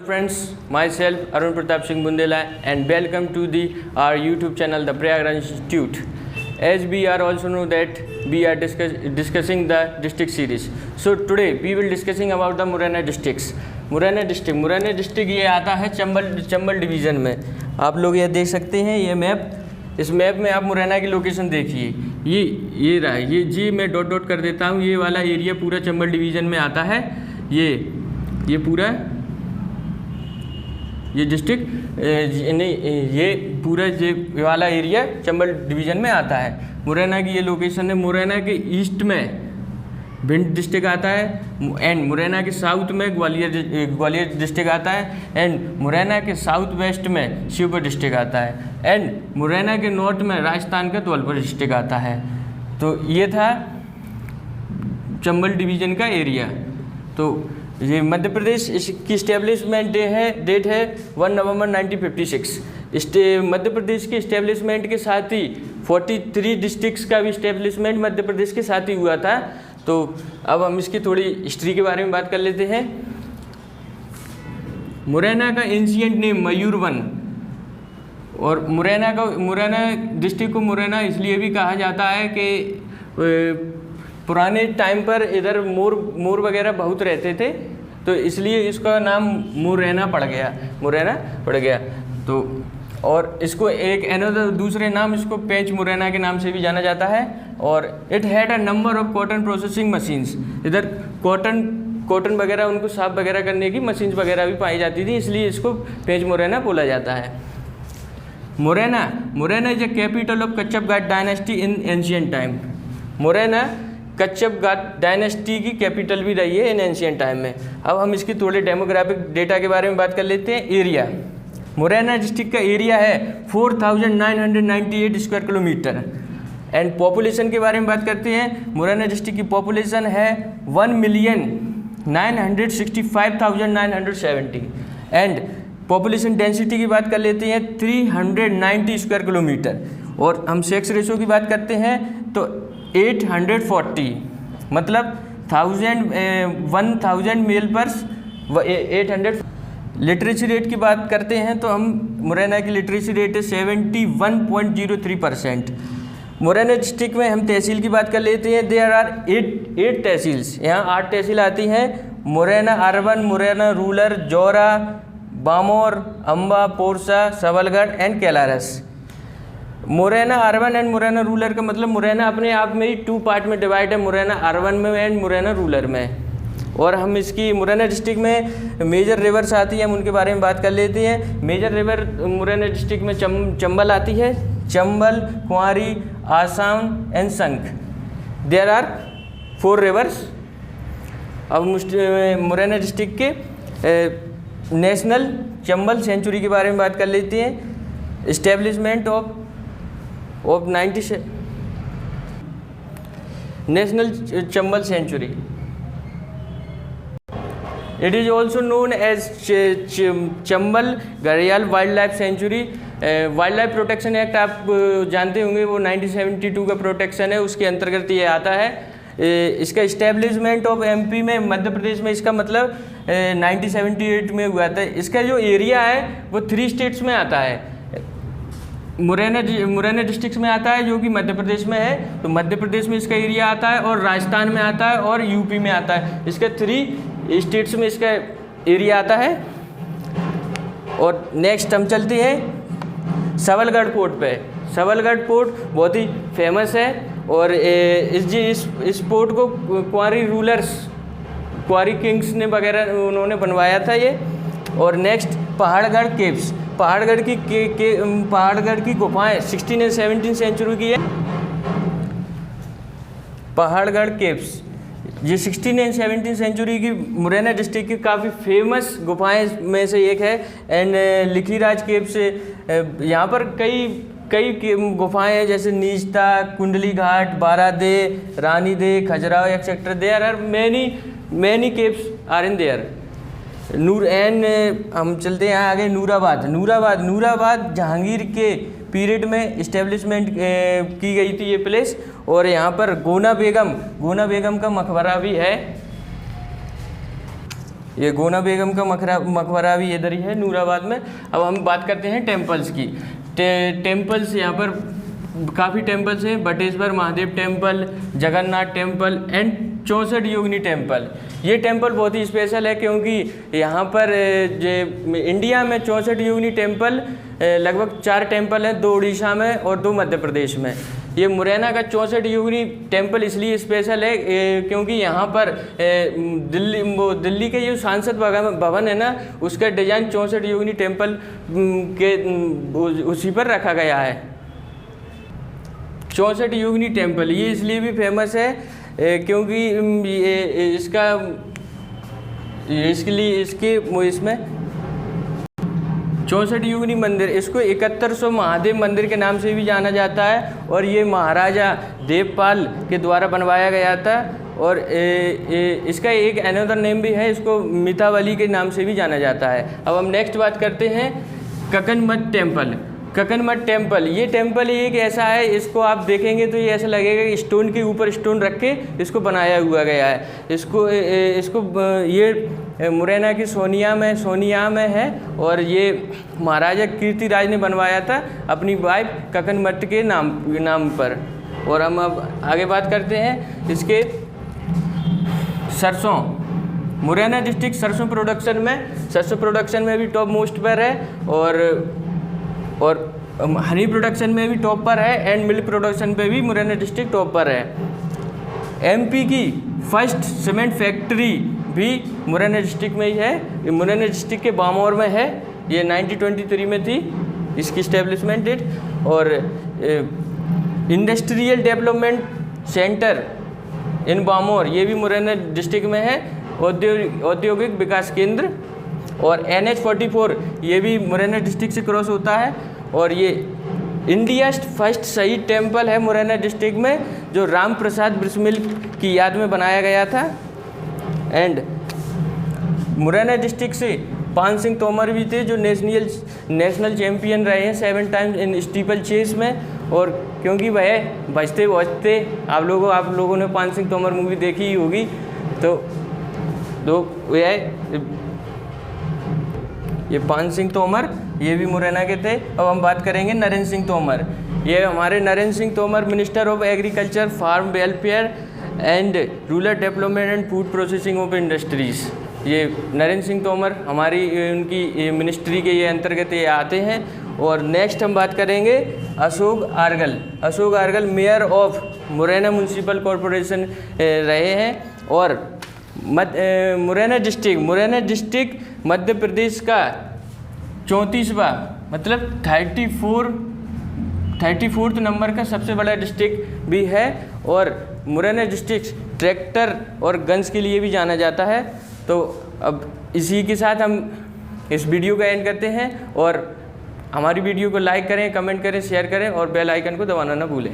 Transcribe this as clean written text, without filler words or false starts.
Friends, myself Arun Pratap Singh Bundela and welcome to our YouTube channel, the Prayagraj Institute. As we are also know that we are discussing the district series. So today we will discussing about the Morena districts. Morena district ये आता है Chambal division में. आप लोग ये देख सकते हैं ये मैप. इस मैप में आप मुरैना की लोकेशन देखिए. ये रहा, ये मैं डॉट कर देता हूँ. ये वाला एरिया पूरा चंबल डिवीज़न में आता है. ये पूरा ये डिस्ट्रिक्ट नहीं, ये पूरा ये वाला एरिया चंबल डिवीज़न में आता है. मुरैना की ये लोकेशन है. मुरैना के ईस्ट में भिंड डिस्ट्रिक्ट आता है एंड मुरैना के साउथ में ग्वालियर डिस्ट्रिक्ट आता है एंड मुरैना के साउथ वेस्ट में श्योपुर डिस्ट्रिक्ट आता है एंड मुरैना के नॉर्थ में राजस्थान का धौलपुर डिस्ट्रिक्ट आता है. तो ये था चंबल डिवीज़न का एरिया. तो ये मध्य प्रदेश इसकी इस्टेब्लिशमेंट डेट है 1 नवंबर 1956. मध्य प्रदेश के इस्टेब्लिशमेंट के साथ ही 43 डिस्ट्रिक्ट्स का भी इस्टेब्लिशमेंट मध्य प्रदेश के साथ ही हुआ था. तो अब हम इसकी थोड़ी हिस्ट्री के बारे में बात कर लेते हैं. मुरैना का एंशिएंट नेम मयूरवन, और मुरैना डिस्ट्रिक्ट को मुरैना इसलिए भी कहा जाता है कि पुराने टाइम पर इधर मोर वगैरह बहुत रहते थे, तो इसलिए इसका नाम मुरैना पड़ गया. तो और इसको एक दूसरे नाम इसको पेंच मुरैना के नाम से भी जाना जाता है. और it had a number of cotton processing machines. इधर कॉटन वगैरह उनको साफ वगैरह करने की मशीन्स वगैरह भी पाई जाती थी, इसलिए इसको पेंच मुरैना बोला जाता है. Morena is a capital of Kachhap Ghat dynasty in ancient time. Morena Kachhap Ghat dynasty की कैपिटल भी रही है इन एंशिएंट टाइम में. अब हम इसकी थोड़े डेमोग्राफिक डेटा के बारे में बात कर लेते हैं. एरिया, मुरैना डिस्ट्रिक्ट का एरिया है 4998 स्क्वायर किलोमीटर. एंड पॉपुलेशन के बारे में बात करते हैं. मुरैना डिस्ट्रिक्ट की पॉपुलेशन है 1,965,970 एंड पॉपुलेशन डेंसिटी की बात कर लेते हैं 390 स्क्वायर किलोमीटर. और हम सेक्स रेशो की बात करते हैं तो 840, मतलब 1000 मेल पर 800. लिटरेसी रेट की बात करते हैं तो हम मुरैना की लिटरेसी रेट है 71.03%. मुरैना डिस्ट्रिक्ट में हम तहसील की बात कर लेते हैं. There are 8 tehsils. यहाँ 8 तहसील आती हैं. Morena urban, Morena rural, Joura, Bamor, Ambah, Porsa, Sabalgarh and Kailaras. Morena urban and Morena rural का मतलब मुरैना अपने आप में ही 2 पार्ट में डिवाइड है, मुरैना अर्बन में एंड मुरैना रूरल में. और हम इसकी मुरैना डिस्ट्रिक्ट में मेजर रिवर्स आती है, हम उनके बारे में बात कर लेते हैं. मेजर रिवर मुरैना डिस्ट्रिक्ट में चंबल आती है. Chambal, Kunwari, Assam and Sankh. There are 4 rivers. अब मुरैना डिस्ट्रिक्ट के नेशनल चंबल सेंचुरी के बारे में बात कर लेते हैं. Establishment of 97 national Chambal sanctuary. It is also known as Chambal घड़ियाल wild life sanctuary. Wild life protection act आप जानते होंगे, वो 1972 का प्रोटेक्शन है, उसके अंतर्गत ये आता है. इसका इस्टेब्लिशमेंट ऑफ एमपी में मध्य प्रदेश में इसका मतलब 1978 में हुआ था. इसका जो एरिया है वो 3 स्टेट्स में आता है. मुरैना डिस्ट्रिक्ट में आता है जो कि मध्य प्रदेश में है, तो मध्य प्रदेश में इसका एरिया आता है और राजस्थान में आता है और यूपी में आता है. इसका 3 स्टेट्स में इसका एरिया आता है. और नेक्स्ट हम चलते हैं सबलगढ़ फोर्ट पे. सबलगढ़ फोर्ट बहुत ही फेमस है और इस फोर्ट को कुंवारी किंग्स ने वगैरह उन्होंने बनवाया था ये. और नेक्स्ट पहाड़गढ़ केव्स. पहाड़गढ़ की गुफाएं 16 और 17 सेंचुरी की है. पहाड़गढ़ केव्स ये 16 और 17 सेंचुरी की मुरैना डिस्ट्रिक्ट की काफ़ी फेमस गुफाएं में से एक है. एंड लिखीराज केव से यहाँ पर कई गुफाएं हैं, जैसे नीचता, कुंडली घाट, बारादे, रानी दे, Khajuraho etcetera. There are many caves are in there. हम चलते हैं आगे. नूराबाद जहांगीर के पीरियड में इस्टेब्लिशमेंट की गई थी ये प्लेस. और यहाँ पर गोना बेगम का मकबरा भी है. ये गोना बेगम का मकबरा भी इधर ही है नूराबाद में। अब हम बात करते हैं टेम्पल्स की। टेम्पल्स यहाँ पर काफ़ी टेम्पल्स हैं, Bateshwar Mahadev temple, Jagannath temple and 64 Yogini temple. ये टेम्पल बहुत ही स्पेशल है क्योंकि यहाँ पर इंडिया में 64 योगिनी टेम्पल लगभग 4 टेम्पल हैं, 2 उड़ीसा में और 2 मध्य प्रदेश में। ये मुरैना का 64 योगिनी टेम्पल इसलिए स्पेशल है क्योंकि यहाँ पर दिल्ली के जो सांसद भवन है ना, उसका डिजाइन 64 योगिनी टेम्पल के उसी पर रखा गया है। 64 योगिनी टेम्पल ये इसलिए भी फेमस है क्योंकि इसमें 64 योगिनी मंदिर, इसको 7100 महादेव मंदिर के नाम से भी जाना जाता है और ये महाराजा देवपाल के द्वारा बनवाया गया था। और इसका एक अनदर नेम भी है, इसको मितावली के नाम से भी जाना जाता है। अब हम नेक्स्ट बात करते हैं ककनमठ टेम्पल। ककनमठ टेम्पल, ये टेम्पल एक ऐसा है, इसको आप देखेंगे तो ये ऐसा लगेगा कि स्टोन के ऊपर स्टोन रख के इसको बनाया हुआ गया है। इसको ये मुरैना की सोनिया में है और ये महाराजा कीर्तिराज ने बनवाया था अपनी वाइफ ककनमठ के नाम पर। और हम अब आगे बात करते हैं इसके सरसों। मुरैना डिस्ट्रिक्ट सरसों प्रोडक्शन में भी टॉप मोस्ट पर है और हनी प्रोडक्शन में भी टॉप पर है एंड मिल्क प्रोडक्शन पे भी मुरैना डिस्ट्रिक्ट टॉप पर है। एमपी की फर्स्ट सीमेंट फैक्ट्री भी मुरैना डिस्ट्रिक्ट में ही है। ये मुरैना डिस्ट्रिक्ट के बामौर में है। ये 1923 में थी इसकी इस्टेब्लिशमेंट डेट। और इंडस्ट्रियल डेवलपमेंट सेंटर इन बामौर, ये भी मुरैना डिस्ट्रिक्ट में है। औद्योगिक विकास केंद्र। और NH44 ये भी मुरैना डिस्ट्रिक्ट से क्रॉस होता है। और ये इंडिया फर्स्ट शहीद टेम्पल है मुरैना डिस्ट्रिक्ट में, जो राम प्रसाद बिस्मिल की याद में बनाया गया था। एंड मुरैना डिस्ट्रिक्ट से पान सिंह तोमर भी थे जो नेशनल चैम्पियन रहे हैं 7 टाइम्स इन स्टीपल चेस में। और क्योंकि वह बचते आप लोगों ने पान सिंह तोमर मूवी देखी ही होगी, तो ये पान सिंह तोमर ये भी मुरैना के थे। अब हम बात करेंगे नरेंद्र सिंह तोमर। ये हमारे Narendra Singh Tomar minister of agriculture, farm welfare and rural development and food processing of industries. ये नरेंद्र सिंह तोमर हमारी उनकी मिनिस्ट्री के ये अंतर्गत ये आते हैं। और नेक्स्ट हम बात करेंगे Ashok Argal mayor of Morena municipal corporation रहे हैं। और मुरैना डिस्ट्रिक्ट मध्य प्रदेश का 34वां मतलब 34th नंबर का सबसे बड़ा डिस्ट्रिक्ट भी है। और मुरैना डिस्ट्रिक्ट ट्रैक्टर और गन्स के लिए भी जाना जाता है। तो अब इसी के साथ हम इस वीडियो का एंड करते हैं। और हमारी वीडियो को लाइक करें, कमेंट करें, शेयर करें और बेल आइकन को दबाना ना भूलें।